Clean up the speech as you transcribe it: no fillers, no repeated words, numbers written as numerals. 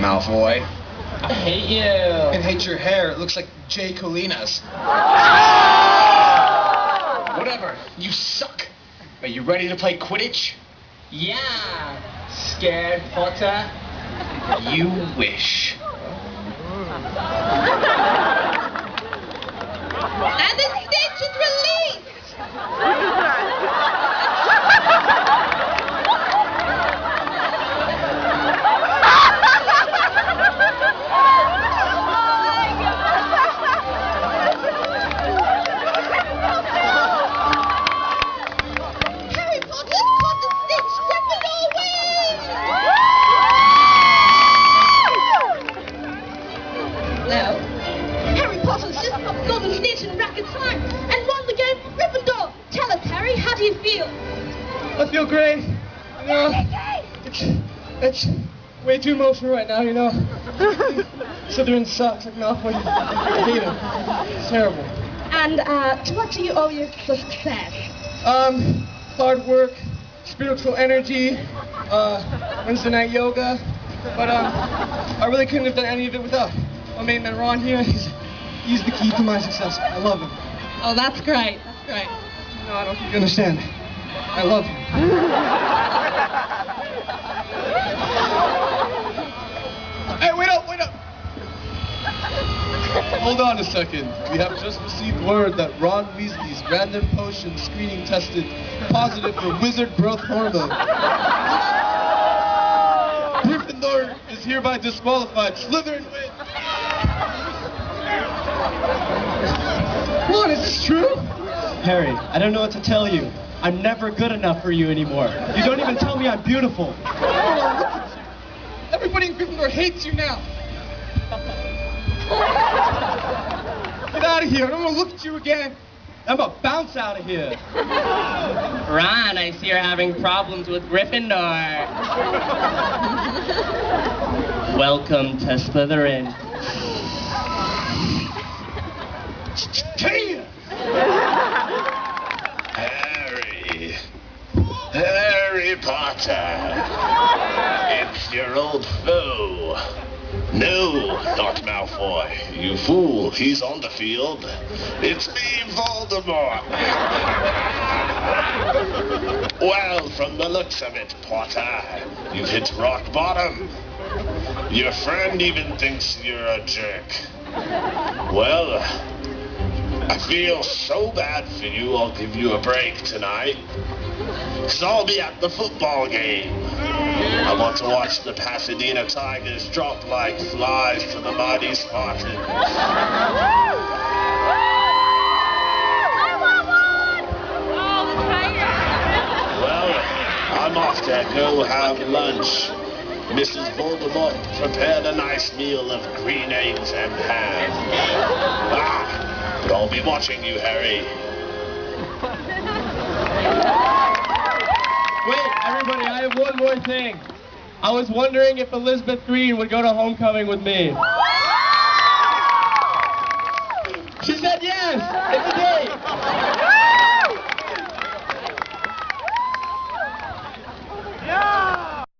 Malfoy. I hate you. And hate your hair. It looks like Jay Colina's. Whatever. You suck. Are you ready to play Quidditch? Yeah. Scared, Potter? You wish. And the stitch is released! Harry Potter's caught the stitch! Gryffindor wins! No. Harry Potter's just got the stitch in rapid time and won the game for Gryffindor. Tell us, Harry, how do you feel? I feel great. You know, it's way too emotional right now, you know. Slytherin sucks like Malfoy. I hate him. It's terrible. And to what do you owe your success? Hard work, spiritual energy, Wednesday night yoga. But I really couldn't have done any of it without my main man Ron here. He's the key to my success. I love him. Oh, that's great. That's great. No, I don't think you understand. I love him. Hey, wait up, wait up! Hold on a second. We have just received word that Ron Weasley's random potion screening tested positive for wizard growth hormone. Gryffindor is hereby disqualified. Slytherin wins. Ron, is this true? Harry, I don't know what to tell you. I'm never good enough for you anymore. You don't even tell me I'm beautiful. Oh, look at you. Everybody in Gryffindor hates you now. Get out of here. I don't want to look at you again. I'm gonna bounce out of here. Ron, I see you're having problems with Gryffindor. Welcome to Slytherin. Harry Potter, it's your old foe. No, not Malfoy. You fool, he's on the field. It's me, Voldemort. Well, from the looks of it, Potter, you've hit rock bottom. Your friend even thinks you're a jerk. Well, I feel so bad for you, I'll give you a break tonight. 'Cause I'll be at the football game. I want to watch the Pasadena Tigers drop like flies to the mighty Spartans. Well, I'm off to go have lunch. Mrs. Voldemort prepared a nice meal of green eggs and ham. But I'll be watching you, Harry. Wait, everybody, I have one more thing. I was wondering if Elizabeth Green would go to homecoming with me.